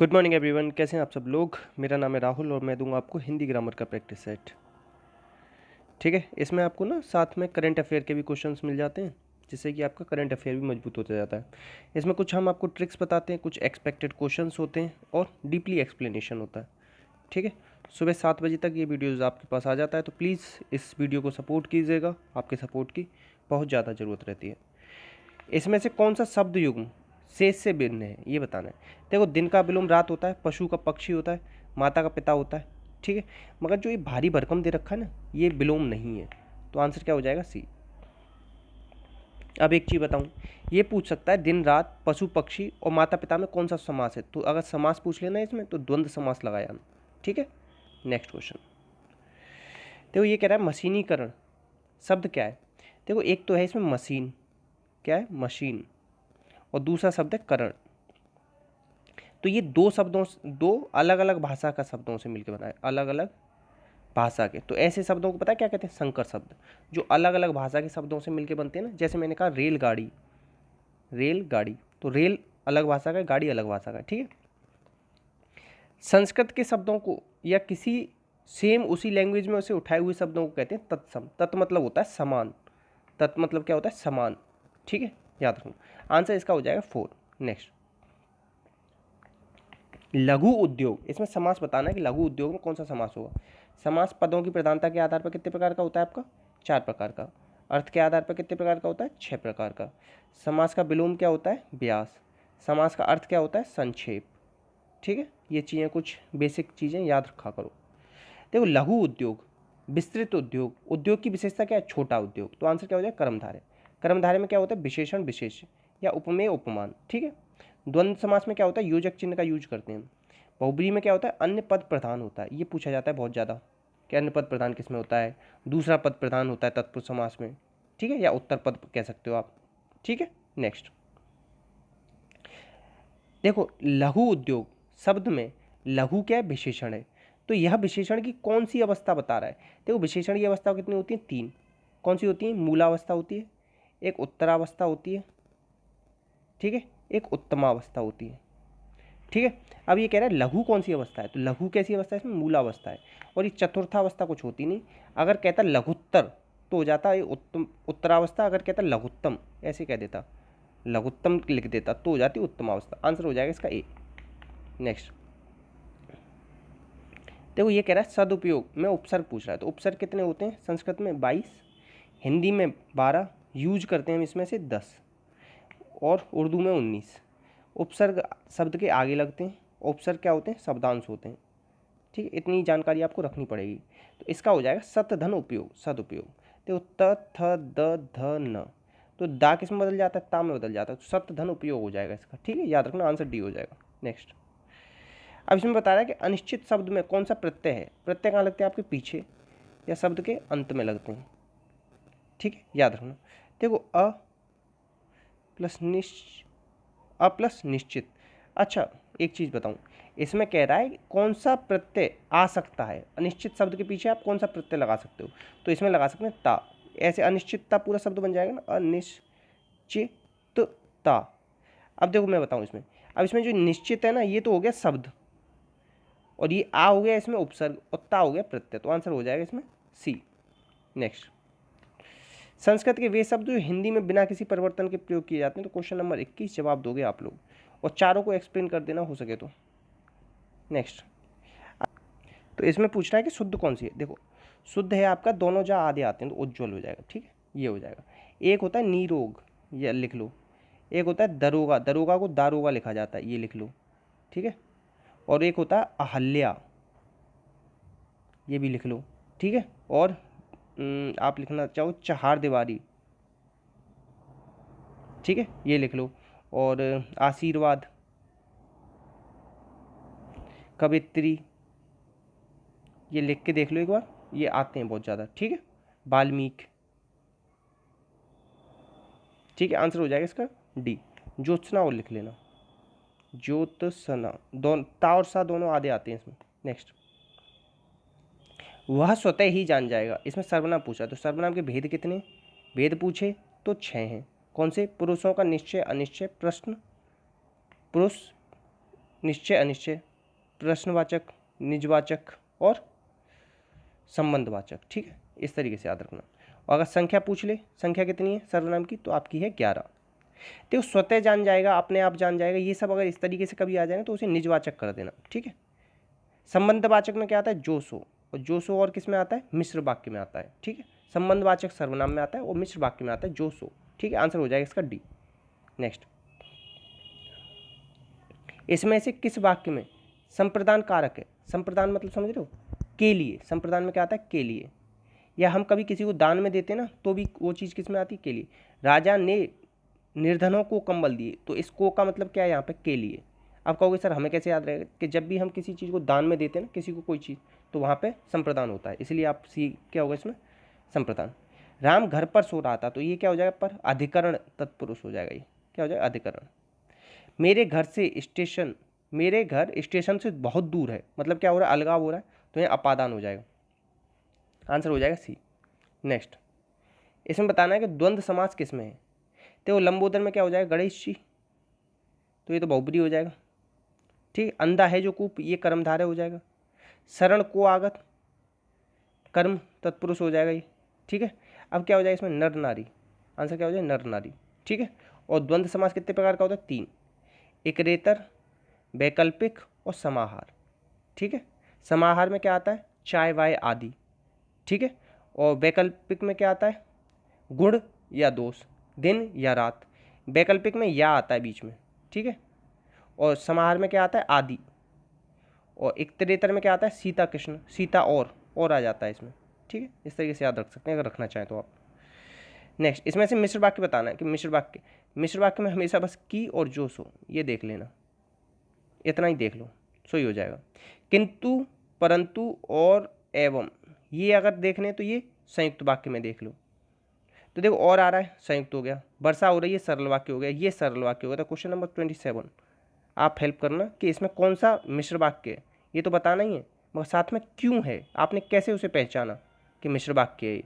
Good morning everyone, कैसे हैं आप सब लोग। मेरा नाम है राहुल और मैं दूंगा आपको हिंदी ग्रामर का प्रैक्टिस सेट। ठीक है, इसमें आपको ना साथ में करंट अफेयर के भी क्वेश्चंस मिल जाते हैं, जिससे कि आपका करंट अफेयर भी मजबूत होता जाता है। इसमें कुछ हम आपको ट्रिक्स बताते हैं, कुछ एक्सपेक्टेड क्वेश्चंस होते हैं और डीपली एक्सप्लेनेशन होता है। ठीक है, सुबह 7 बजे तक ये वीडियोज़ आपके पास आ जाता है, तो प्लीज़ इस वीडियो को सपोर्ट कीजिएगा। आपके सपोर्ट की बहुत ज़्यादा ज़रूरत रहती है। इसमें से कौन सा शब्द युग्म शेष से भिन्न है, ये बताना है। देखो, दिन का विलोम रात होता है, पशु का पक्षी होता है, माता का पिता होता है। ठीक है, मगर जो ये भारी भरकम दे रखा है ना, ये विलोम नहीं है, तो आंसर क्या हो जाएगा? सी। अब एक चीज़ बताऊं, ये पूछ सकता है दिन रात पशु पक्षी और माता पिता में कौन सा समास है, तो अगर समास पूछ लेना इसमें तो द्वंद्व समास लगाया। ठीक है, नेक्स्ट क्वेश्चन। देखो, ये कह रहा है मशीनीकरण शब्द क्या है। देखो, एक तो है इसमें मशीन, क्या है? मशीन। और दूसरा शब्द है करण। तो ये दो अलग अलग भाषा का शब्दों से मिलकर बना है, अलग अलग भाषा के। तो ऐसे शब्दों को पता है क्या कहते हैं? संकर शब्द, जो अलग अलग भाषा के शब्दों से मिलकर बनते हैं ना। जैसे मैंने कहा रेलगाड़ी, रेलगाड़ी, तो रेल अलग भाषा का, गाड़ी अलग भाषा का। ठीक है, संस्कृत के शब्दों को या किसी सेम उसी लैंग्वेज में उसे उठाए हुए शब्दों को कहते हैं तत्सम। तत् मतलब होता है समान, तत् मतलब क्या होता है? समान। ठीक है, याद रखना। आंसर इसका हो जाएगा 4। नेक्स्ट, लघु उद्योग। इसमें समास बताना है कि लघु उद्योग में कौन सा समास होगा। समास पदों की प्रधानता के आधार पर कितने प्रकार का होता है? आपका 4 प्रकार का। अर्थ के आधार पर कितने प्रकार का होता है? 6 प्रकार का। समास का विलोम क्या होता है? व्यास। समास का अर्थ क्या होता है? संक्षेप। ठीक है, ये चीज़ें कुछ बेसिक चीज़ें याद रखा करो। देखो, लघु उद्योग, विस्तृत उद्योग, उद्योग की विशेषता क्या है? छोटा उद्योग। तो आंसर क्या हो जाए? कर्मधारय। कर्मधारय में क्या होता है? विशेषण विशेष या उपमेय उपमान। ठीक है, द्वंद्व समास में क्या होता है? योजक चिन्ह का यूज करते हैं। बहुब्रीहि में क्या होता है? अन्य पद प्रधान होता है। ये पूछा जाता है बहुत ज़्यादा कि अन्य पद प्रधान किस में होता है। दूसरा पद प्रधान होता है तत्पुरुष समास में। ठीक है, या उत्तर पद कह सकते हो आप। ठीक है, नेक्स्ट। देखो, लघु उद्योग शब्द में लघु क्या है? विशेषण है। तो यह विशेषण की कौन सी अवस्था बता रहा है? देखो, विशेषण की अवस्था कितनी होती है? 3। कौन सी होती है? मूलावस्था होती है, एक उत्तरावस्था होती है, ठीक है, एक उत्तमावस्था होती है। ठीक है, अब ये कह रहा है लघु कौन सी अवस्था है, तो लघु कैसी अवस्था है? इसमें मूलावस्था है। और ये चतुर्थावस्था कुछ होती नहीं। अगर कहता लघुत्तर तो हो जाता है उत्तम उत्तरावस्था। अगर कहता लघुत्तम ऐसे कह देता, लघुत्तम लिख देता, तो हो जाती उत्तमावस्था। आंसर हो जाएगा इसका ए। नेक्स्ट, देखो, ये कह रहा है सदुपयोग में उपसर्ग पूछ रहा है। तो उपसर्ग कितने होते हैं? संस्कृत में 22, हिंदी में 12, यूज करते हैं हम इसमें से 10, और उर्दू में 19। उपसर्ग शब्द के आगे लगते हैं। उपसर्ग क्या होते हैं? शब्दांश होते हैं। ठीक है, इतनी जानकारी आपको रखनी पड़ेगी। तो इसका हो जाएगा सतधन उपयोग, सदुपयोग। देखो, त थ द ध न, तो दा किस में बदल जाता है? ता में बदल जाता है, तो सतधन उपयोग हो जाएगा इसका। ठीक है, याद रखना, आंसर डी हो जाएगा। नेक्स्ट, अब इसमें बता रहा है कि अनिश्चित शब्द में कौन सा प्रत्यय है। प्रत्यय कहाँ लगते हैं? आपके पीछे या शब्द के अंत में लगते हैं। ठीक है, याद रखना। देखो, अ प्लस निश्चित। अच्छा, एक चीज़ बताऊं, इसमें कह रहा है कौन सा प्रत्यय आ सकता है। अनिश्चित शब्द के पीछे आप कौन सा प्रत्यय लगा सकते हो, तो इसमें लगा सकते हैं ता। ऐसे अनिश्चितता पूरा शब्द बन जाएगा ना, अनिश्चितता। अब देखो, मैं बताऊं इसमें, अब इसमें जो निश्चित है ना, ये तो हो गया शब्द, और ये आ हो गया इसमें उपसर्ग, और ता हो गया प्रत्यय। तो आंसर हो जाएगा इसमें सी। नेक्स्ट, संस्कृत के वे शब्द जो हिंदी में बिना किसी परिवर्तन के प्रयोग किए जाते हैं। तो क्वेश्चन नंबर 21 जवाब दोगे आप लोग, और चारों को एक्सप्लेन कर देना हो सके तो। नेक्स्ट, तो इसमें पूछ रहा है कि शुद्ध कौन सी है। देखो, शुद्ध है आपका दोनों जहाँ आधे आते हैं तो उज्ज्वल हो जाएगा। ठीक है, ये हो जाएगा। एक होता है निरोग, ये लिख लो। एक होता है दरोगा, दरोगा को दारोगा लिखा जाता है, ये लिख लो। ठीक है, और एक होता है अहल्या, ये भी लिख लो। ठीक है, और आप लिखना चाहो चहार दीवारी, ठीक है, ये लिख लो। और आशीर्वाद, कवित्री, ये लिख के देख लो एक बार, ये आते हैं बहुत ज़्यादा। ठीक है, वाल्मीकि। ठीक है, आंसर हो जाएगा इसका डी। ज्योत्सना और लिख लेना, ज्योत्सना। दोनों ता और सा दोनों आधे आते हैं इसमें। नेक्स्ट, वह स्वतः ही जान जाएगा। इसमें सर्वनाम पूछा, तो सर्वनाम के भेद कितने? भेद पूछे तो 6 हैं। कौन से? पुरुषों का निश्चय अनिश्चय प्रश्न, पुरुष निश्चय अनिश्चय, प्रश्नवाचक, निजवाचक और संबंधवाचक। ठीक है, इस तरीके से याद रखना। और अगर संख्या पूछ ले, संख्या कितनी है सर्वनाम की, तो आपकी है 11। तो स्वतः जान जाएगा, अपने आप जान जाएगा, ये सब अगर इस तरीके से कभी आ जाए ना तो उसे निजवाचक कर देना। ठीक है, संबंधवाचक में क्या आता है, जो सो, और जो सो और किस में आता है, मिश्र वाक्य में आता है। ठीक है, संबंधवाचक सर्वनाम में आता है और मिश्र वाक्य में आता है जो सो। ठीक है, आंसर हो जाएगा इसका डी। नेक्स्ट, इसमें से किस वाक्य में संप्रदान कारक है। संप्रदान मतलब समझ रहे हो, के लिए। संप्रदान में क्या आता है, के लिए। या हम कभी किसी को दान में देते ना तो भी वो चीज़ किस में आती है, के लिए। राजा ने निर्धनों को कंबल दिए, तो इस को का मतलब क्या है यहाँ पे, के लिए। आप कहोगे सर हमें कैसे याद रहेगा, कि जब भी हम किसी चीज़ को दान में देते हैं ना किसी को कोई चीज़, तो वहाँ पे संप्रदान होता है, इसलिए आप सी क्या होगा इसमें, संप्रदान। राम घर पर सो रहा था, तो ये क्या हो जाएगा, पर अधिकरण तत्पुरुष हो जाएगा, ये क्या हो जाएगा, अधिकरण। मेरे घर से स्टेशन, मेरे घर स्टेशन से बहुत दूर है, मतलब क्या हो रहा है, अलगाव हो रहा है, तो ये अपादान हो जाएगा, आंसर हो जाएगा सी। नेक्स्ट, इसमें बताना है कि द्वंद्व समास किस में है। तो लंबोदर में क्या हो जाएगा, गणेश जी, तो ये तो बहुब्री हो जाएगा। ठीक, अंधा है जो कूप, ये कर्मधारय हो जाएगा। शरण को आगत, कर्म तत्पुरुष हो जाएगा ये। ठीक है, अब क्या हो जाएगा इसमें, नर नारी, आंसर क्या हो जाएगा, नर नारी। ठीक है, और द्वंद्व समास कितने प्रकार का होता है, 3, इकरेतर, वैकल्पिक और समाहार। ठीक है, समाहार में क्या आता है, चाय वाय आदि। ठीक है, और वैकल्पिक में क्या आता है, गुण या दोष, दिन या रात। वैकल्पिक में या आता है बीच में। ठीक है, और समाहार में क्या आता है, आदि। और इकतरेतर में क्या आता है, सीता कृष्ण, सीता और आ जाता है इसमें। ठीक है, इस तरीके से याद रख सकते हैं अगर रखना चाहें तो आप। नेक्स्ट, इसमें से मिश्र वाक्य बताना है कि मिश्र वाक्य में हमेशा बस की और जो सो ये देख लेना, इतना ही देख लो, सो ही हो जाएगा। किंतु, परंतु और एवं, ये अगर देखने तो ये संयुक्त वाक्य में देख लो। तो देखो और आ रहा है, संयुक्त हो गया। वर्षा हो रही है, सरल वाक्य हो गया, ये सरल वाक्य हो गया। तो क्वेश्चन नंबर 27 आप हेल्प करना कि इसमें कौन सा मिश्र वाक्य है, ये तो बताना ही है, मगर साथ में क्यों है, आपने कैसे उसे पहचाना कि मिश्र वाक्य है।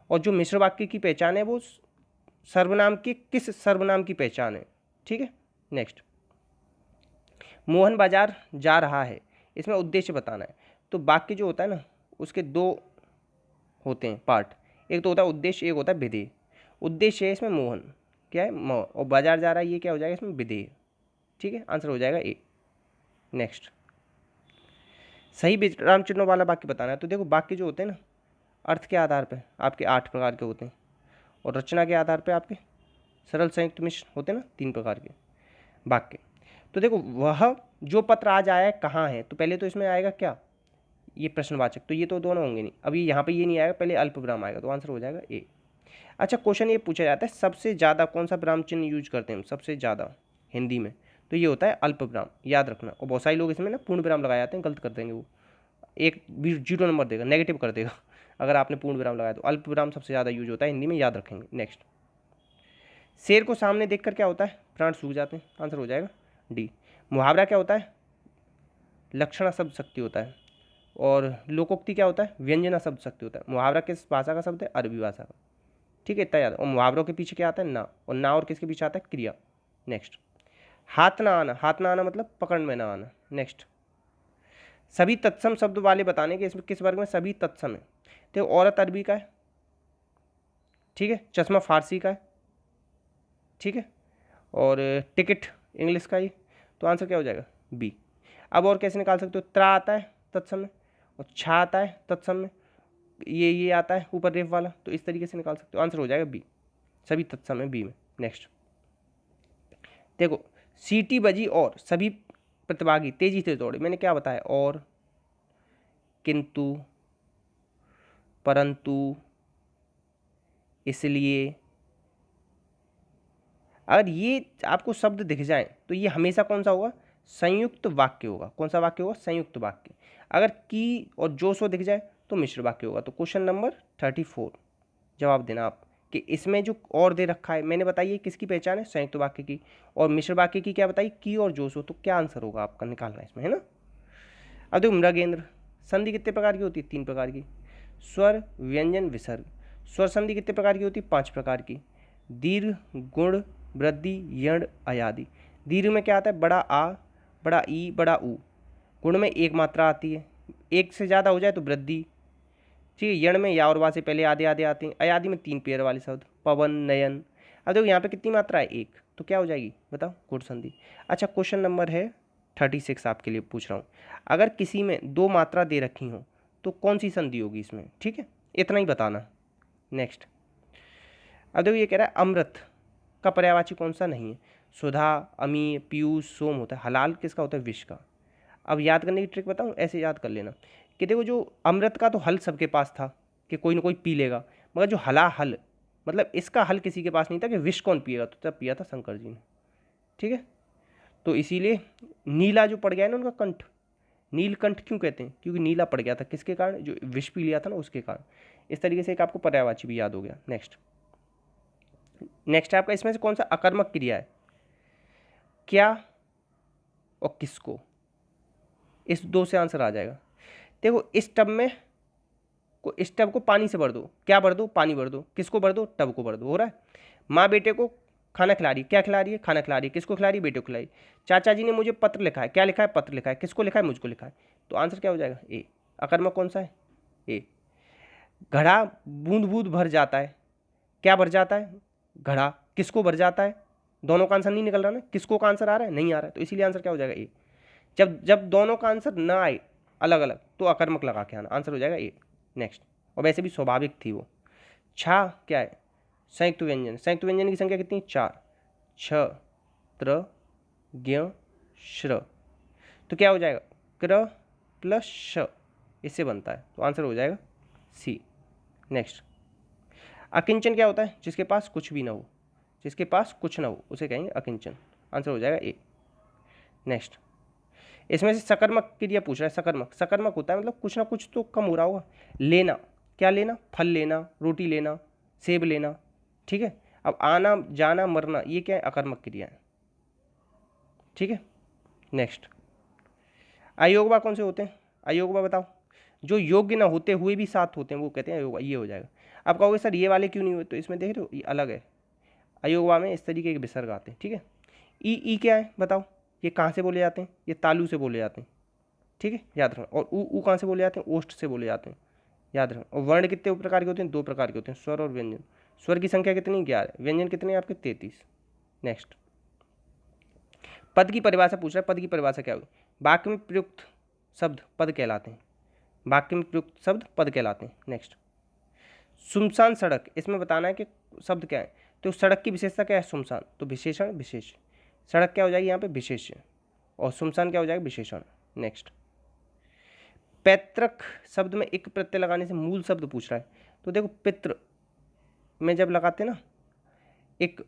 और जो मिश्र वाक्य की पहचान है वो सर्वनाम की, किस सर्वनाम की पहचान है। ठीक है, नेक्स्ट, मोहन बाजार जा रहा है, इसमें उद्देश्य बताना है। तो वाक्य जो होता है ना उसके 2 होते हैं पार्ट, एक तो होता है उद्देश्य, एक होता है विधेय। उद्देश्य है इसमें मोहन, क्या है, और बाजार जा रहा है, ये क्या हो जाएगा इसमें, विधेय। ठीक है, आंसर हो जाएगा ए। नेक्स्ट, सही विराम चिन्हों वाला वाक्य बताना है। तो देखो वाक्य जो होते हैं ना अर्थ के आधार पर आपके 8 प्रकार के होते हैं, और रचना के आधार पर आपके सरल, संयुक्त, मिश्र होते हैं ना 3 प्रकार के वाक्य। तो देखो वह जो पत्र आज आया है कहाँ है, तो पहले तो इसमें आएगा क्या, ये प्रश्नवाचक, तो ये तो दोनों होंगे नहीं। अभी यहाँ पे ये नहीं आएगा, पहले अल्प विराम आएगा, तो आंसर हो जाएगा ए। अच्छा, क्वेश्चन ये पूछा जाता है सबसे ज़्यादा कौन सा विराम चिन्ह यूज करते हैं हम, सबसे ज़्यादा हिंदी में, तो ये होता है अल्प विराम, याद रखना। और बहुत सारे लोग इसमें ना पूर्ण विराम लगाए जाते हैं, गलत कर देंगे, वो एक 0 नंबर देगा, नेगेटिव कर देगा अगर आपने पूर्ण विराम लगाया। तो अल्प विराम सबसे ज़्यादा यूज होता है हिंदी में, याद रखेंगे। नेक्स्ट, शेर को सामने देखकर क्या होता है, प्राण सूख जाते हैं, आंसर हो जाएगा डी। मुहावरा क्या होता है, लक्षणा शब्द शक्ति होता है। और लोकोक्ति क्या होता है, व्यंजना शब्द शक्ति होता है। मुहावरा किस भाषा का शब्द है, अरबी भाषा का। ठीक है, इतना याद। और मुहावरों के पीछे क्या आता है, ना, और ना और किसके पीछे आता है, क्रिया। नेक्स्ट, हाथ ना आना, हाथ ना आना मतलब पकड़ में ना आना। नेक्स्ट, सभी तत्सम शब्द वाले बताने के, इसमें किस वर्ग में, सभी तत्सम है। तो औरत अरबी का है, ठीक है, चश्मा फारसी का है, ठीक है, और टिकट इंग्लिश का ही, तो आंसर क्या हो जाएगा, बी। अब और कैसे निकाल सकते हो, त्रा आता है तत्सम में, और छा आता है तत्सम में, ये आता है ऊपर रेफ वाला, तो इस तरीके से निकाल सकते हो, आंसर हो जाएगा बी, सभी तत्सम है बी में। नेक्स्ट देखो, सीटी बजी और सभी प्रतिभागी तेजी से दौड़े, मैंने क्या बताया, और, किंतु, परंतु, इसलिए। अगर ये आपको शब्द दिख जाए तो ये हमेशा कौन सा होगा, संयुक्त वाक्य होगा। कौन सा वाक्य होगा, संयुक्त वाक्य। अगर की और जो सो दिख जाए तो मिश्र वाक्य होगा। तो क्वेश्चन नंबर 34 जवाब देना आप कि इसमें जो और दे रखा है, मैंने बताइए किसकी पहचान है, संयुक्त वाक्य की, और मिश्र वाक्य की क्या बताई, की और जो सो, तो क्या आंसर होगा आपका निकालना है इसमें, है ना। अब देखो मृगेंद्र, संधि कितने प्रकार की होती है, 3 प्रकार की। स्वर, व्यंजन, विसर्ग। स्वर संधि कितने प्रकार की होती है, 5 प्रकार की। दीर्घ, गुण, वृद्धि, यण, अयादि। दीर्घ में क्या आता है, बड़ा आ, बड़ा ई बड़ा ऊ, गुण में एक मात्रा आती है, एक से ज़्यादा हो जाए तो वृद्धि, ठीक है। यण में या और वा से पहले आधे आधे आते हैं, अयादि में 3 पेयर वाले शब्द, पवन नयन। अब देखो यहाँ पे कितनी मात्रा है, एक, तो क्या हो जाएगी बताओ, गुण संधि। अच्छा क्वेश्चन नंबर है 36 आपके लिए पूछ रहा हूँ, अगर किसी में 2 मात्रा दे रखी हो तो कौन सी संधि होगी इसमें, ठीक है, इतना ही बताना। नेक्स्ट, अब देखो ये कह रहा है अमृत का पर्यायवाची कौन सा नहीं है, सुधा, अमी, पीयूष, सोम होता है, हलाल किसका होता है, विष का। अब याद करने की ट्रिक बताऊँ, ऐसे याद कर लेना कि देखो जो अमृत का तो हल सबके पास था कि कोई ना कोई पी लेगा, मगर जो हला हल मतलब इसका हल किसी के पास नहीं था कि विष कौन पिएगा, तो तब पिया था शंकर जी ने, ठीक है। तो इसीलिए नीला जो पड़ गया है ना उनका कंठ, नीलकंठ क्यों कहते हैं, क्योंकि नीला पड़ गया था किसके कारण, जो विष पी लिया था ना उसके कारण। इस तरीके से एक आपको पर्यायवाची भी याद हो गया। नेक्स्ट आपका इसमें से कौन सा अकर्मक क्रिया है, क्या और किसको, इस 2 से आंसर आ जाएगा। देखो इस टब को पानी से भर दो, क्या भर दो, पानी भर दो, किसको भर दो, टब को भर दो, हो रहा है। माँ बेटे को खाना खिला रही है, क्या खिला रही है, खाना खिला रही है, किसको खिला रही है, बेटे को खिलाई। चाचा जी ने मुझे पत्र लिखा है, क्या लिखा है, पत्र लिखा है, किसको लिखा है, मुझको लिखा है। तो आंसर क्या हो जाएगा, ए। अकर्मक कौन सा है, ए। घड़ा बूंद बूंद भर जाता है, क्या भर जाता है, घड़ा, किसको भर जाता है, दोनों का आंसर नहीं निकल रहा ना, किसको का आंसर आ रहा है, नहीं आ रहा है, तो इसीलिए आंसर क्या हो जाएगा, ए। जब दोनों का आंसर ना आए अलग अलग तो अकर्मक लगा के आना, आंसर हो जाएगा ए। नेक्स्ट, और वैसे भी स्वाभाविक थी वो। छा क्या है, संयुक्त व्यंजन, संयुक्त व्यंजन की संख्या कितनी, 4, छ, त्र, ज्ञ, श्र, तो क्या हो जाएगा, क्र प्लस श, इससे बनता है, तो आंसर हो जाएगा सी। नेक्स्ट, अकिंचन क्या होता है, जिसके पास कुछ भी ना हो, जिसके पास कुछ ना हो उसे कहेंगे अकिंचन, आंसर हो जाएगा ए। नेक्स्ट, इसमें से सकर्मक क्रिया पूछ रहा है, सकर्मक होता है मतलब कुछ ना कुछ तो कम हो रहा होगा। लेना, क्या लेना, फल लेना, रोटी लेना, सेब लेना, ठीक है। अब आना जाना मरना ये क्या है, अकर्मक क्रिया है, ठीक है। नेक्स्ट, अयोगवा कौन से होते हैं, अयोगवा बताओ, जो योग्य ना होते हुए भी साथ होते हैं वो कहते हैं अयोगवा, ये हो जाएगा। आप कहोगे सर ये वाले क्यों नहीं हुए, तो इसमें देख रहे हो ये अलग है, अयोगवा में इस तरीके के विसर्ग आते हैं, ठीक है। ई क्या है बताओ, ये कहाँ से बोले जाते हैं, ये तालु से बोले जाते हैं, ठीक है, याद रखना। और ऊ कहाँ से बोले जाते हैं, ओष्ठ से बोले जाते हैं, याद रखना। और वर्ण कितने प्रकार के होते हैं, 2 प्रकार के होते हैं, स्वर और व्यंजन। स्वर की संख्या कितनी, 11, व्यंजन कितने आपके, 33। नेक्स्ट, पद की परिभाषा पूछ रहा है, पद की परिभाषा क्या हुई, वाक्य में प्रयुक्त शब्द पद कहलाते हैं, वाक्य में प्रयुक्त शब्द पद कहलाते हैं। नेक्स्ट, सुमसान सड़क, इसमें बताना है कि शब्द क्या है, तो सड़क की विशेषता क्या है, सुमसान, तो विशेषण विशेष, सड़क क्या हो जाएगी यहाँ पे, विशेष्य, और सुमसान क्या हो जाएगा, विशेषण। नेक्स्ट, पैतृक शब्द में एक प्रत्यय लगाने से मूल शब्द पूछ रहा है, तो देखो पितृ में जब लगाते ना एक,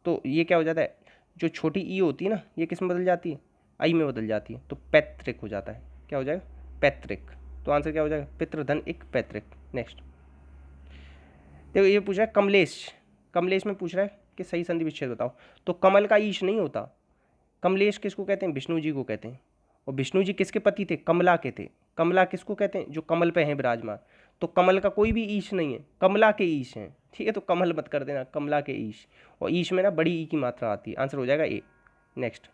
तो ये क्या हो जाता है, जो छोटी ई होती है ना ये किस में बदल जाती है, आई में बदल जाती है, तो पैतृक हो जाता है, क्या हो जाएगा, पैतृक, तो आंसर क्या हो जाएगा, पितृधन एक पैतृक। नेक्स्ट, देखो ये पूछ रहा है कमलेश, कमलेश में पूछ रहा है कि सही संधि विच्छेद बताओ, तो कमल का ईश नहीं होता, कमलेश किसको कहते हैं, विष्णु जी को कहते हैं, और विष्णु जी किसके पति थे, कमला के थे। कमला किसको कहते हैं, जो कमल पे हैं विराजमान, तो कमल का कोई भी ईश नहीं है, कमला के ईश हैं, ठीक है, तो कमल मत कर देना, कमला के ईश, और ईश में ना बड़ी ई की मात्रा आती है, आंसर हो जाएगा ए। नेक्स्ट,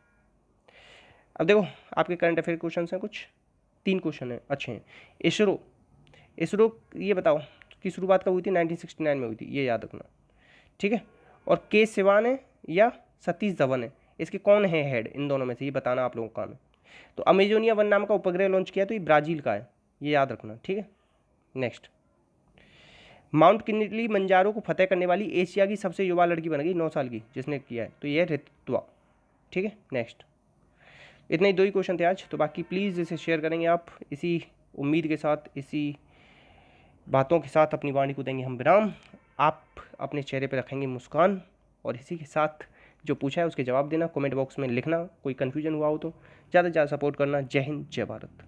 अब देखो आपके करंट अफेयर क्वेश्चन हैं कुछ, 3 क्वेश्चन हैं अच्छे हैं। इसरो ये बताओ कि शुरुआत कब हुई थी, 1969 में हुई थी, ये याद रखना, ठीक है। और के सिवान है या सतीश धवन है, इसके कौन है हेड, इन दोनों में से ये बताना आप लोगों का काम है। तो अमेजोनिया 1 नाम का उपग्रह लॉन्च किया तो ये ब्राजील का है, ये याद रखना, ठीक है। नेक्स्ट, माउंट किलिमंजारो को फतेह करने वाली एशिया की सबसे युवा लड़की बन गई, 9 साल की, जिसने किया है, तो ये है ऋतुआ, ठीक है। नेक्स्ट, इतने ही 2 ही क्वेश्चन थे आज, तो बाकी प्लीज़ इसे शेयर करेंगे आप, इसी उम्मीद के साथ, इसी बातों के साथ अपनी वाणी को देंगे हम विराम, आप अपने चेहरे पर रखेंगे मुस्कान, और इसी के साथ जो पूछा है उसके जवाब देना, कमेंट बॉक्स में लिखना, कोई कन्फ्यूजन हुआ हो तो ज़्यादा से ज़्यादा सपोर्ट करना। जय हिंद, जय भारत।